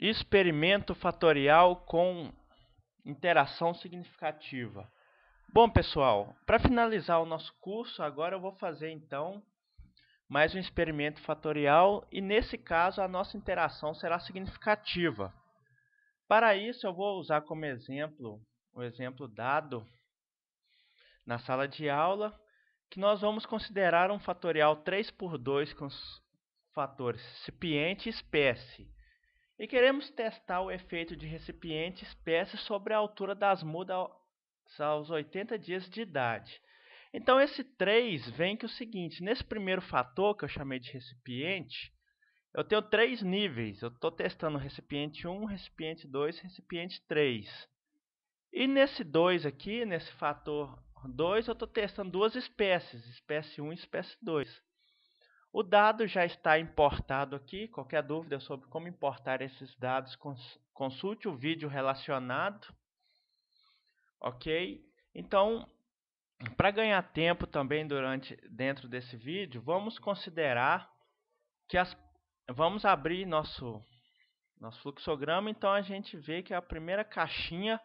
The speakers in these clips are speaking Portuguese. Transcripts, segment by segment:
Experimento fatorial com interação significativa. Bom, pessoal, para finalizar o nosso curso, agora eu vou fazer então mais um experimento fatorial e nesse caso a nossa interação será significativa. Para isso eu vou usar como exemplo o exemplo dado na sala de aula, que nós vamos considerar um fatorial 3 por 2 com os fatores recipiente e espécie. E queremos testar o efeito de recipiente e espécie sobre a altura das mudas aos 80 dias de idade. Então esse 3 vem que o seguinte, nesse primeiro fator que eu chamei de recipiente, eu tenho 3 níveis. Eu estou testando o recipiente 1, recipiente 2, recipiente 3. E nesse 2 aqui, nesse fator 2, eu estou testando duas espécies, espécie 1 e espécie 2. O dado já está importado aqui. Qualquer dúvida sobre como importar esses dados, consulte o vídeo relacionado. Ok? Então, para ganhar tempo também dentro desse vídeo, vamos considerar que vamos abrir nosso fluxograma. Então, a gente vê que a primeira caixinha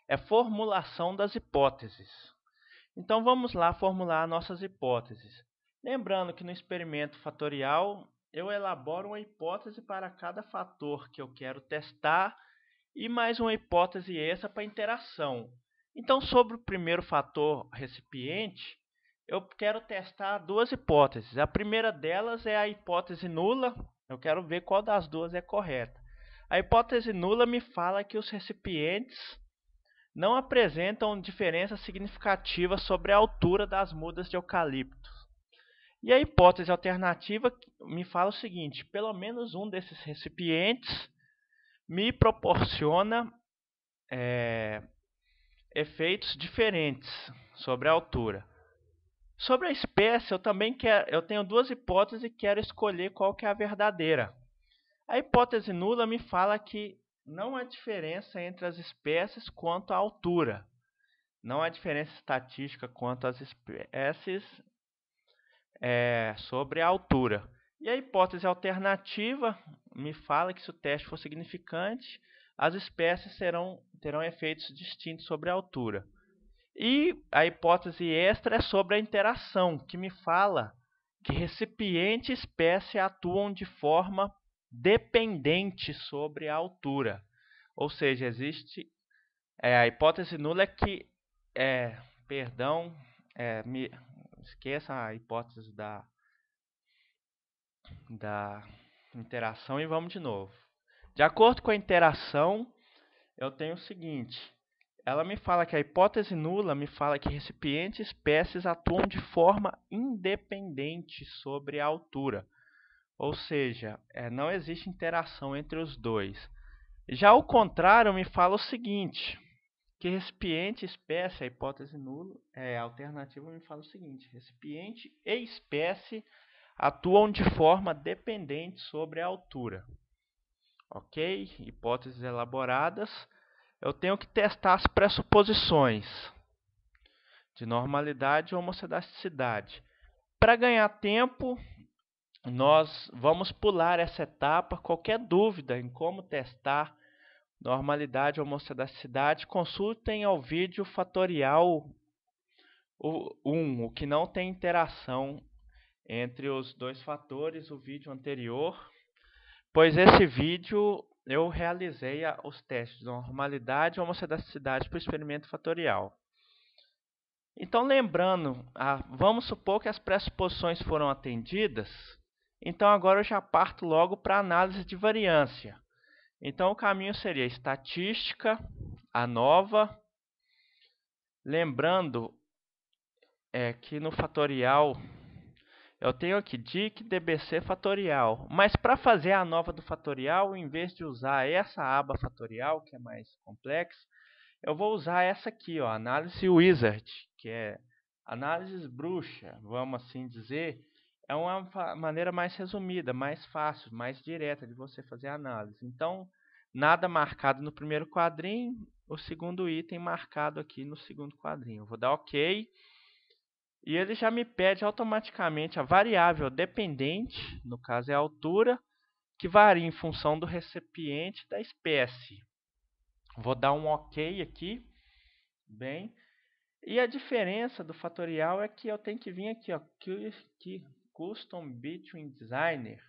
é formulação das hipóteses. Então, vamos lá formular nossas hipóteses. Lembrando que no experimento fatorial, eu elaboro uma hipótese para cada fator que eu quero testar e mais uma hipótese extra para interação. Então, sobre o primeiro fator recipiente, eu quero testar duas hipóteses. A primeira delas é a hipótese nula. Eu quero ver qual das duas é correta. A hipótese nula me fala que os recipientes não apresentam diferença significativa sobre a altura das mudas de eucalipto. E a hipótese alternativa me fala o seguinte: pelo menos um desses recipientes me proporciona efeitos diferentes sobre a altura. Sobre a espécie, eu tenho duas hipóteses e quero escolher qual que é a verdadeira. A hipótese nula me fala que não há diferença entre as espécies quanto à altura. Não há diferença estatística quanto às espécies sobre a altura. E a hipótese alternativa me fala que se o teste for significante, as espécies terão efeitos distintos sobre a altura. E a hipótese extra é sobre a interação, que me fala que recipiente e espécie atuam de forma dependente sobre a altura. Ou seja, existe a hipótese nula é que, esqueça a hipótese da interação e vamos de novo. De acordo com a interação, eu tenho o seguinte: ela me fala que a hipótese nula me fala que recipiente e espécies atuam de forma independente sobre a altura. Ou seja, não existe interação entre os dois. Já o contrário me fala o seguinte: que recipiente e espécie, a hipótese nula, a alternativa me fala o seguinte: recipiente e espécie atuam de forma dependente sobre a altura. Ok? Hipóteses elaboradas. Eu tenho que testar as pressuposições de normalidade e homocedaticidade. Para ganhar tempo, nós vamos pular essa etapa. Qualquer dúvida em como testar normalidade ou homocedaticidade, consultem ao vídeo fatorial 1, o que não tem interação entre os dois fatores, o vídeo anterior, pois esse vídeo eu realizei os testes de normalidade e homocedaticidade para o experimento fatorial. Então, lembrando, vamos supor que as pressuposições foram atendidas, então agora eu já parto logo para a análise de variância. Então, o caminho seria estatística, a nova. Lembrando que no fatorial eu tenho aqui DIC, DBC fatorial. Mas para fazer a nova do fatorial, em vez de usar essa aba fatorial, que é mais complexa, eu vou usar essa aqui, ó, análise wizard, que é análise bruxa, vamos assim dizer. É uma maneira mais resumida, mais fácil, mais direta de você fazer a análise. Então, nada marcado no primeiro quadrinho, o segundo item marcado aqui no segundo quadrinho. Eu vou dar OK. E ele já me pede automaticamente a variável dependente, no caso é a altura, que varia em função do recipiente e da espécie. Vou dar um OK aqui, bem. E a diferença do fatorial é que eu tenho que vir aqui, ó, Custom Between Designer,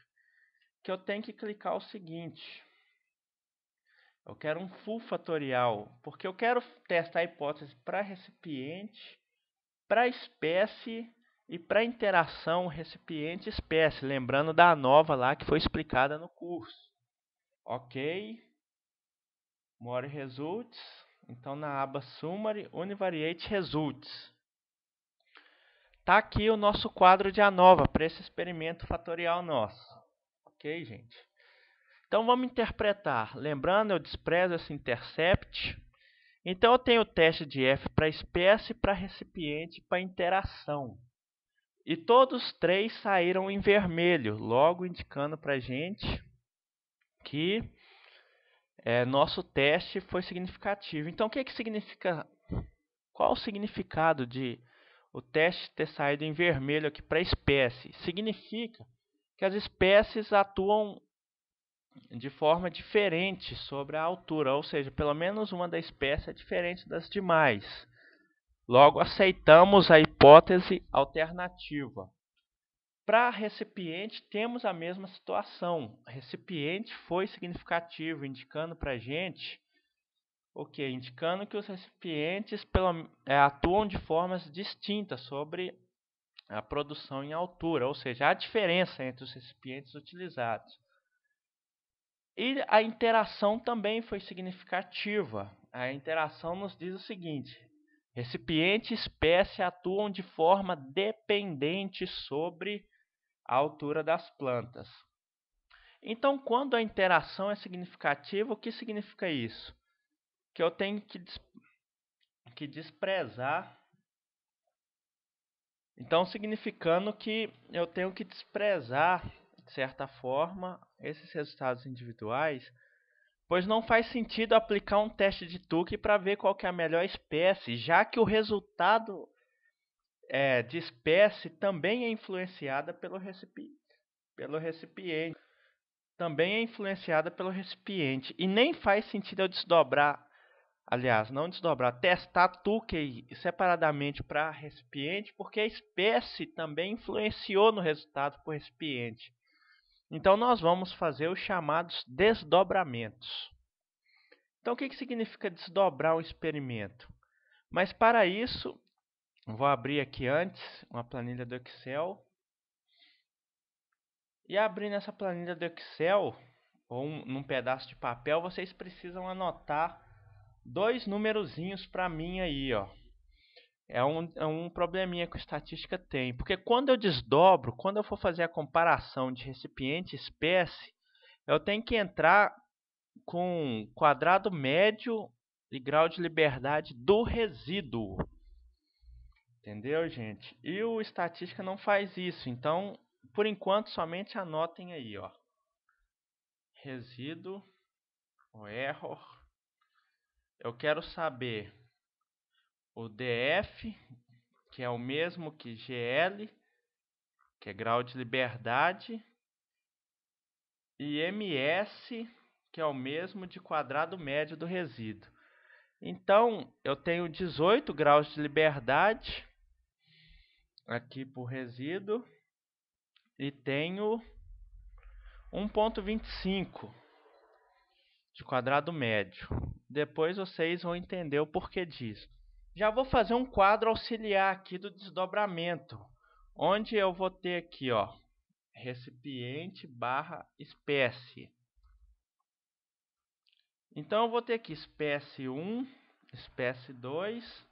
que eu tenho que clicar o seguinte. Eu quero um full fatorial, porque eu quero testar a hipótese para recipiente, para espécie e para interação recipiente-espécie, lembrando da nova lá que foi explicada no curso. OK. More Results. Então, na aba Summary, Univariate Results. Tá aqui o nosso quadro de ANOVA para esse experimento fatorial nosso. OK, gente? Então, vamos interpretar. Lembrando, eu desprezo esse intercept. Então, eu tenho o teste de F para espécie, para recipiente e para interação. E todos três saíram em vermelho, logo indicando para a gente que nosso teste foi significativo. Então, o que significa? Qual o significado de o teste ter saído em vermelho aqui para espécie? Significa que as espécies atuam de forma diferente sobre a altura, ou seja, pelo menos uma da espécie é diferente das demais. Logo, aceitamos a hipótese alternativa. Para recipiente, temos a mesma situação. Recipiente foi significativo, indicando para a gente, indicando que os recipientes atuam de formas distintas sobre a produção em altura, ou seja, há diferença entre os recipientes utilizados. E a interação também foi significativa. A interação nos diz o seguinte: recipiente e espécie atuam de forma dependente sobre a altura das plantas. Então, quando a interação é significativa, o que significa isso? Que eu tenho que desprezar. Então, significando que eu tenho que desprezar, de certa forma, esses resultados individuais, pois não faz sentido aplicar um teste de Tukey para ver qual que é a melhor espécie, já que o resultado de espécie também é influenciada pelo recipiente. Também é influenciada pelo recipiente. E nem faz sentido eu desdobrar, aliás, não desdobrar, testar Tukey separadamente para recipiente, porque a espécie também influenciou no resultado por recipiente. Então, nós vamos fazer os chamados desdobramentos. Então, o que significa desdobrar um experimento? Mas para isso, vou abrir aqui antes uma planilha do Excel. E abrindo essa planilha do Excel, ou num pedaço de papel, vocês precisam anotar dois numerozinhos para mim aí, ó. É um probleminha que a estatística tem. Porque quando eu desdobro, quando eu for fazer a comparação de recipiente e espécie, eu tenho que entrar com quadrado médio e grau de liberdade do resíduo. Entendeu, gente? E o estatística não faz isso. Então, por enquanto, somente anotem aí, ó. Resíduo, o error. Eu quero saber o DF, que é o mesmo que GL, que é grau de liberdade, e MS, que é o mesmo de quadrado médio do resíduo. Então, eu tenho 18 graus de liberdade aqui por resíduo e tenho 1,25 de quadrado médio. Depois vocês vão entender o porquê disso. Já vou fazer um quadro auxiliar aqui do desdobramento, onde eu vou ter aqui, ó, recipiente barra espécie. Então, eu vou ter aqui espécie 1, espécie 2,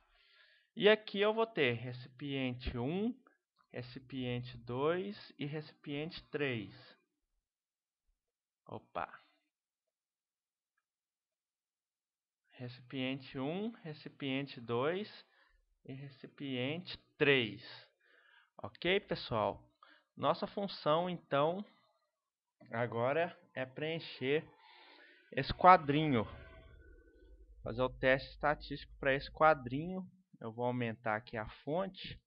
e aqui eu vou ter recipiente 1, recipiente 2 e recipiente 3. Opa! Recipiente 1, recipiente 2 e recipiente 3. Ok, pessoal? Nossa função, então, agora é preencher esse quadrinho. Fazer o teste estatístico para esse quadrinho. Eu vou aumentar aqui a fonte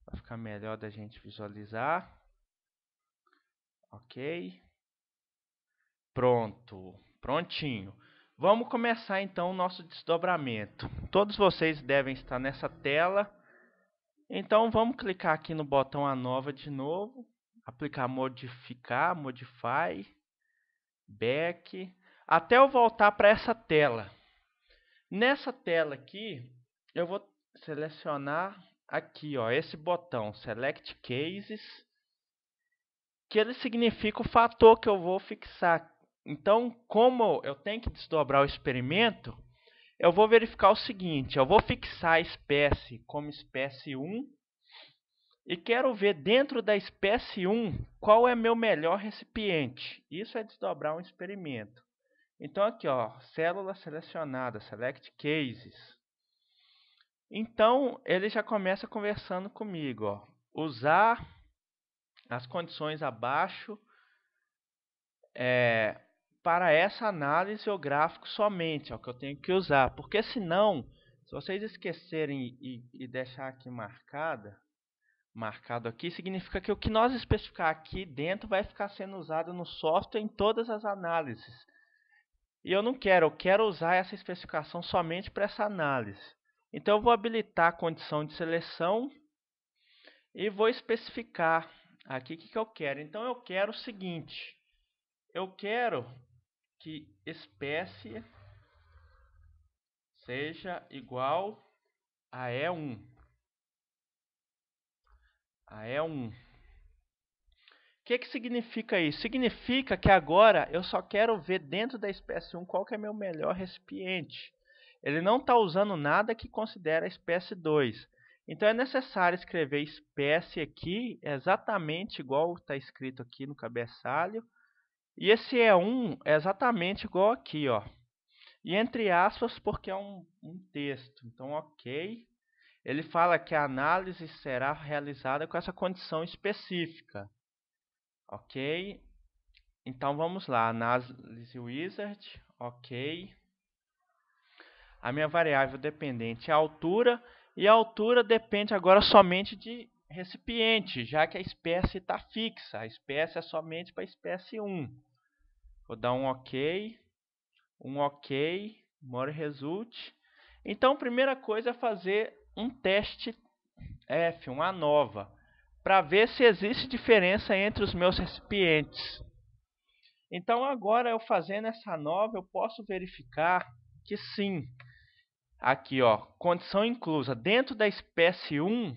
para ficar melhor da gente visualizar. Ok. Pronto, prontinho. Vamos começar então o nosso desdobramento. Todos vocês devem estar nessa tela. Então vamos clicar aqui no botão ANOVA de novo, aplicar modificar, modify, back, até eu voltar para essa tela. Nessa tela aqui, eu vou selecionar aqui, ó, esse botão Select Cases, que ele significa o fator que eu vou fixar. Então, como eu tenho que desdobrar o experimento, eu vou verificar o seguinte: eu vou fixar a espécie como espécie 1 e quero ver dentro da espécie 1 qual é meu melhor recipiente. Isso é desdobrar um experimento. Então aqui, ó, célula selecionada, Select Cases. Então ele já começa conversando comigo, ó. Usar as condições abaixo para essa análise o gráfico somente, é o que eu tenho que usar. Porque senão, se vocês esquecerem e deixar aqui marcado aqui, significa que o que nós especificar aqui dentro vai ficar sendo usado no software em todas as análises. E eu não quero, eu quero usar essa especificação somente para essa análise. Então eu vou habilitar a condição de seleção e vou especificar aqui o que eu quero. Então eu quero o seguinte: eu quero que espécie seja igual a E1. A E1. O que significa isso? Significa que agora eu só quero ver dentro da espécie 1 qual que é meu melhor recipiente. Ele não está usando nada que considera a espécie 2. Então é necessário escrever espécie aqui exatamente igual está escrito aqui no cabeçalho. E esse E1 é exatamente igual aqui, ó. E entre aspas porque é um texto. Então, ok. Ele fala que a análise será realizada com essa condição específica. Ok. Então vamos lá. Análise wizard. Ok. A minha variável dependente é a altura. E a altura depende agora somente de recipiente, já que a espécie está fixa. A espécie é somente para a espécie 1. Vou dar um ok. Um ok. More result. Então a primeira coisa é fazer um teste F, uma ANOVA, para ver se existe diferença entre os meus recipientes. Então agora eu fazendo essa ANOVA, eu posso verificar que sim. Aqui, ó, condição inclusa. Dentro da espécie 1,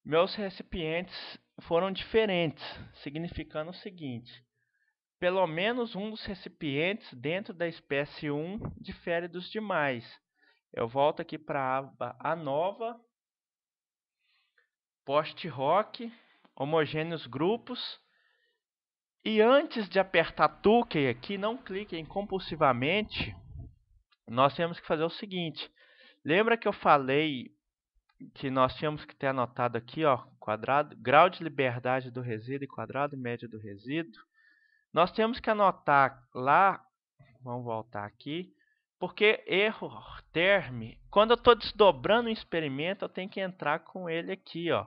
meus recipientes foram diferentes, significando o seguinte: pelo menos um dos recipientes dentro da espécie 1 difere dos demais. Eu volto aqui para a aba ANOVA, post-hoc, homogêneos grupos. E antes de apertar Tukey aqui, não cliquem compulsivamente. Nós temos que fazer o seguinte: lembra que eu falei que nós tínhamos que ter anotado aqui, ó, quadrado, grau de liberdade do resíduo e quadrado médio do resíduo? Nós temos que anotar lá, vamos voltar aqui, porque erro term, quando eu estou desdobrando um experimento, eu tenho que entrar com ele aqui, ó.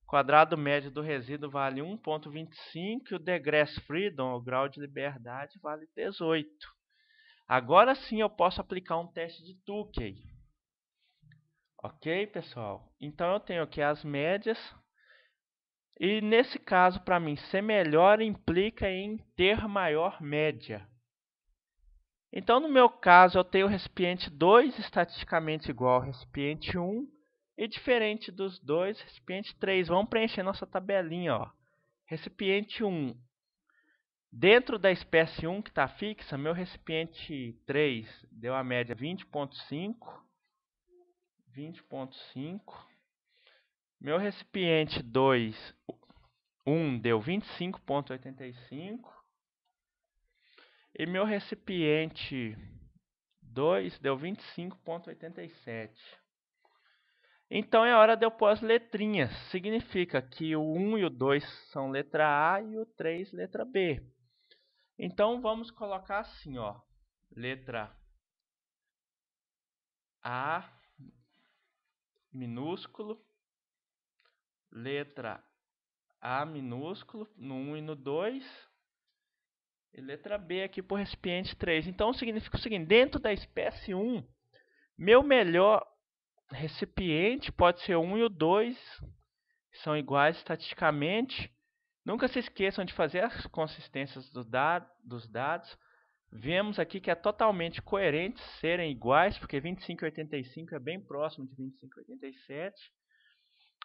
Quadrado médio do resíduo vale 1,25 e o degress freedom, o grau de liberdade, vale 18. Agora sim eu posso aplicar um teste de Tukey. Ok, pessoal? Então eu tenho aqui as médias. E nesse caso, para mim, ser melhor implica em ter maior média. Então, no meu caso, eu tenho o recipiente 2 estatisticamente igual ao recipiente 1. E diferente dos dois, recipiente 3. Vamos preencher nossa tabelinha, ó. Recipiente 1. Dentro da espécie 1 que está fixa, meu recipiente 3 deu a média 20,5. 20,5. Meu recipiente 2, 1 deu 25,85. E meu recipiente 2 deu 25,87. Então é hora de eu pôr as letrinhas. Significa que o 1 e o 2 são letra A e o 3 letra B. Então vamos colocar assim, ó. Letra A minúsculo. Letra A minúsculo no 1 e no 2. E letra B aqui para o recipiente 3. Então significa o seguinte, dentro da espécie 1, meu melhor recipiente pode ser o 1 e o 2, que são iguais estatisticamente. Nunca se esqueçam de fazer as consistências dos dados. Vemos aqui que é totalmente coerente serem iguais, porque 25 e 85 é bem próximo de 25 e 87.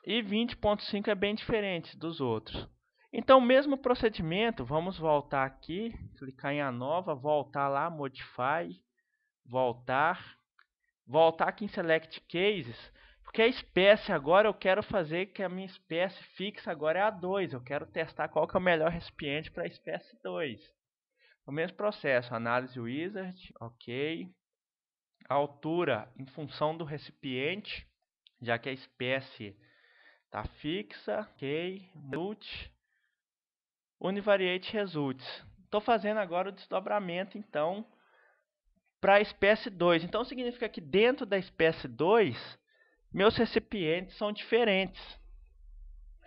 E 20.5 é bem diferente dos outros. Então, mesmo procedimento, vamos voltar aqui, clicar em A nova, voltar lá, Modify, voltar aqui em Select Cases, porque a espécie agora eu quero fazer que a minha espécie fixa agora é a 2, eu quero testar qual que é o melhor recipiente para a espécie 2. O mesmo processo, Análise Wizard, ok. A altura em função do recipiente, já que a espécie está fixa, ok. Univariate Results. Estou fazendo agora o desdobramento, então, para a espécie 2. Então, significa que dentro da espécie 2, meus recipientes são diferentes.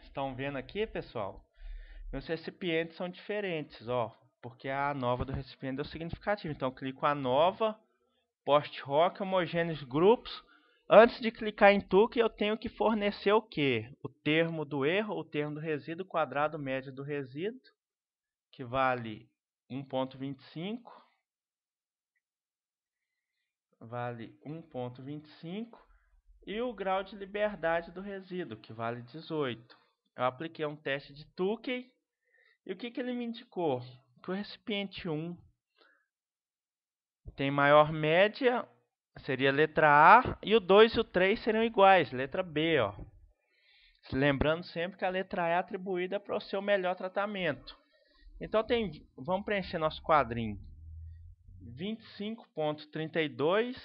Estão vendo aqui, pessoal? Meus recipientes são diferentes, ó, porque a nova do recipiente é o significativo. Então, eu clico a nova, post-hoc, homogêneos grupos. Antes de clicar em Tuque, eu tenho que fornecer o quê? O termo do erro, o termo do resíduo, quadrado médio do resíduo, que vale 1.25, vale 1.25, e o grau de liberdade do resíduo, que vale 18. Eu apliquei um teste de Tukey, e o que ele me indicou? Que o recipiente 1 tem maior média, seria a letra A, e o 2 e o 3 seriam iguais, letra B, ó. Lembrando sempre que a letra A é atribuída para o seu melhor tratamento. Então, vamos preencher nosso quadrinho. 25.32,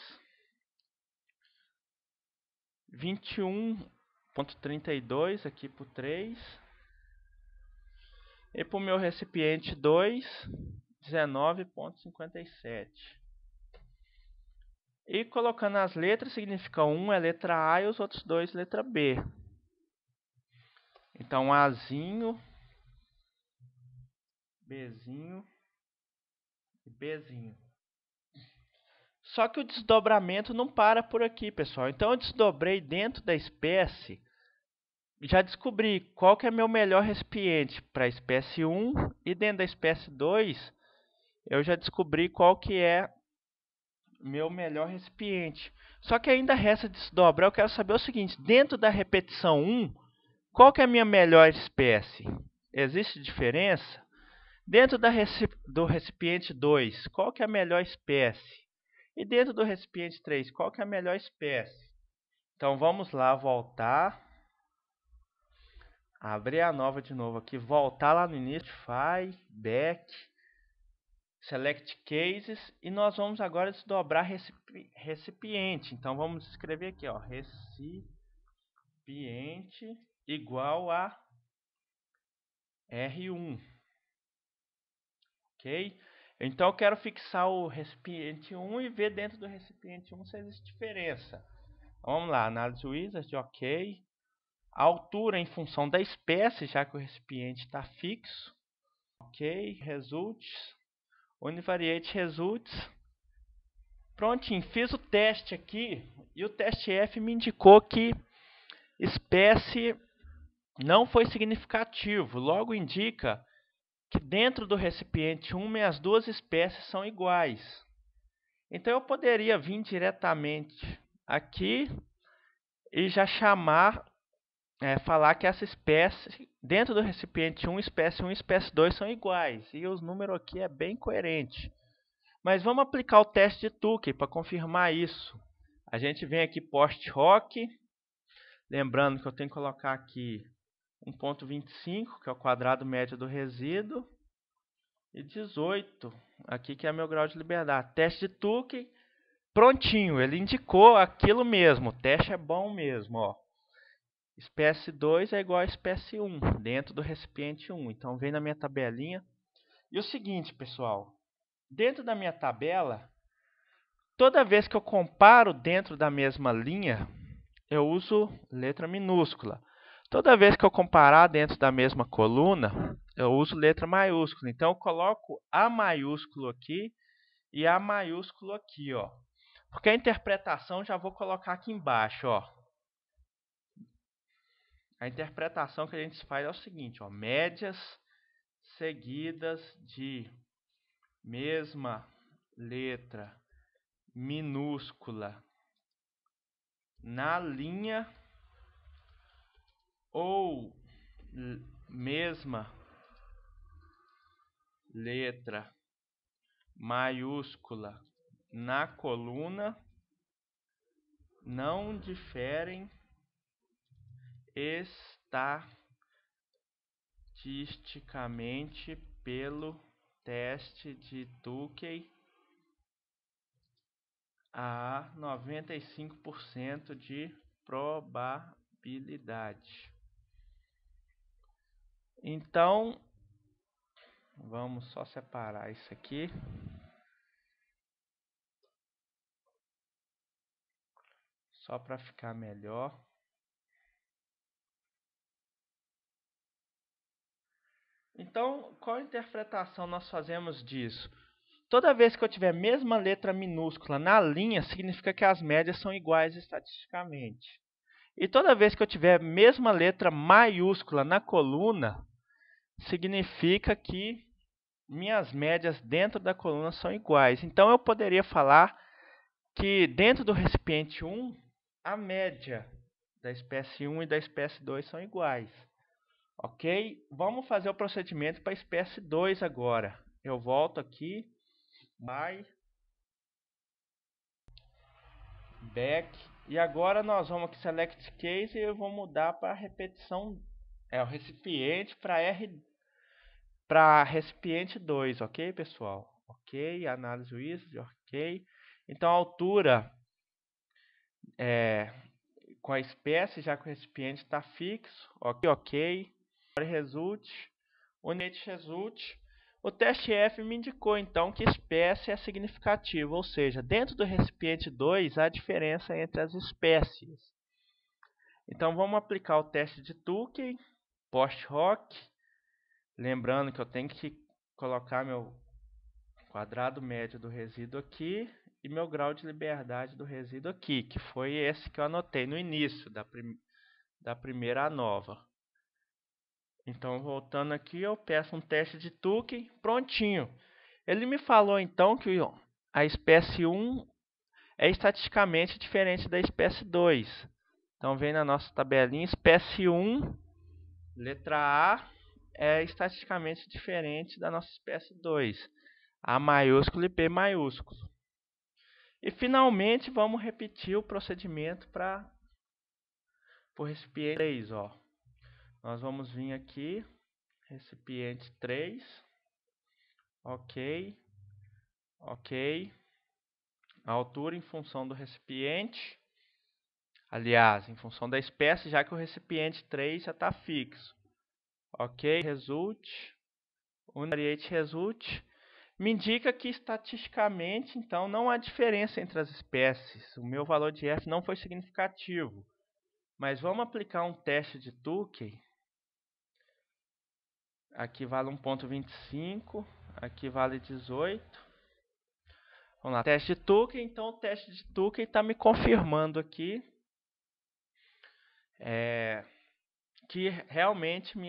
21.32 aqui para o 3. E para o meu recipiente 2, 19.57. E colocando as letras, significa 1 é letra A e os outros dois letra B. Então, Azinho, Bzinho e Bzinho. Só que o desdobramento não para por aqui, pessoal. Então, eu desdobrei dentro da espécie. Já descobri qual que é meu melhor recipiente para a espécie 1. E dentro da espécie 2, eu já descobri qual que é meu melhor recipiente. Só que ainda resta desdobrar. Eu quero saber o seguinte. Dentro da repetição 1, qual que é a minha melhor espécie? Existe diferença? Dentro do recipiente 2, qual que é a melhor espécie? E dentro do recipiente 3, qual que é a melhor espécie? Então, vamos lá, voltar. Abrir a nova de novo aqui. Voltar lá no início. File, Back, Select Cases. E nós vamos agora desdobrar recipiente. Então, vamos escrever aqui, ó. Recipiente igual a R1. Ok? Então, eu quero fixar o recipiente 1 e ver dentro do recipiente 1 se existe diferença. Vamos lá, análise wizard, ok. A altura em função da espécie, já que o recipiente está fixo. Ok, results, univariate results. Prontinho, fiz o teste aqui e o teste F me indicou que espécie não foi significativo. Logo indica que dentro do recipiente 1, as duas espécies são iguais. Então, eu poderia vir diretamente aqui e já falar que essa espécie, dentro do recipiente 1 e espécie 2 são iguais. E os números aqui é bem coerente. Mas vamos aplicar o teste de Tukey para confirmar isso. A gente vem aqui post-hoc. Lembrando que eu tenho que colocar aqui 1.25, que é o quadrado médio do resíduo. E 18, aqui que é meu grau de liberdade. Teste de Tukey, prontinho, ele indicou aquilo mesmo. O teste é bom mesmo, ó. Espécie 2 é igual a espécie 1, dentro do recipiente 1. Então, vem na minha tabelinha. E o seguinte, pessoal. Dentro da minha tabela, toda vez que eu comparo dentro da mesma linha, eu uso letra minúscula. Toda vez que eu comparar dentro da mesma coluna, eu uso letra maiúscula. Então eu coloco A maiúsculo aqui e A maiúsculo aqui, ó. Porque a interpretação já vou colocar aqui embaixo, ó. A interpretação que a gente faz é o seguinte, ó, médias seguidas de mesma letra minúscula na linha ou mesma letra maiúscula na coluna não diferem estatisticamente pelo teste de Tukey a 95% de probabilidade. Então, vamos só separar isso aqui. Só para ficar melhor. Então, qual interpretação nós fazemos disso? Toda vez que eu tiver a mesma letra minúscula na linha, significa que as médias são iguais estatisticamente. E toda vez que eu tiver a mesma letra maiúscula na coluna, significa que minhas médias dentro da coluna são iguais. Então, eu poderia falar que dentro do recipiente 1, a média da espécie 1 e da espécie 2 são iguais. Ok? Vamos fazer o procedimento para a espécie 2 agora. Eu volto aqui, back, e agora nós vamos aqui select case e eu vou mudar para repetição, o recipiente para recipiente 2, ok, pessoal? Ok, análise wizard, ok. Então a altura com a espécie, já que o recipiente está fixo, ok. Result, unit result. O teste F me indicou então que espécie é significativa, ou seja, dentro do recipiente 2 há diferença entre as espécies. Então vamos aplicar o teste de Tukey, post hoc, lembrando que eu tenho que colocar meu quadrado médio do resíduo aqui e meu grau de liberdade do resíduo aqui, que foi esse que eu anotei no início da primeira ANOVA. Então, voltando aqui, eu peço um teste de Tukey, prontinho. Ele me falou então que a espécie 1 é estatisticamente diferente da espécie 2. Então, vem na nossa tabelinha, espécie 1, letra A, é estatisticamente diferente da nossa espécie 2. A maiúsculo e B maiúsculo. E, finalmente, vamos repetir o procedimento para o recipiente 3, ó. Nós vamos vir aqui, recipiente 3, ok, ok, a altura em função do recipiente, aliás, em função da espécie, já que o recipiente 3 já está fixo, ok, result, univariate result, me indica que estatisticamente, então, não há diferença entre as espécies, o meu valor de F não foi significativo, mas vamos aplicar um teste de Tukey. Aqui vale 1.25, aqui vale 18. Vamos lá, teste de Tukey. Então, o teste de Tukey está me confirmando aqui que realmente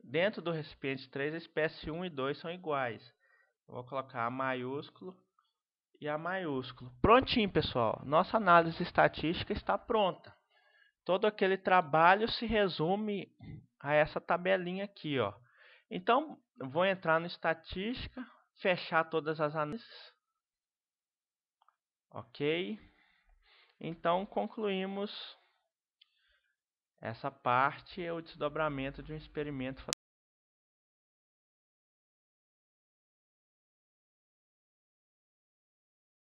dentro do recipiente 3, a espécie 1 e 2 são iguais. Eu vou colocar A maiúsculo e A maiúsculo. Prontinho, pessoal. Nossa análise estatística está pronta. Todo aquele trabalho se resume a essa tabelinha aqui, ó. Então, eu vou entrar no estatística, fechar todas as análises. Ok? Então, concluímos essa parte, é o desdobramento de um experimento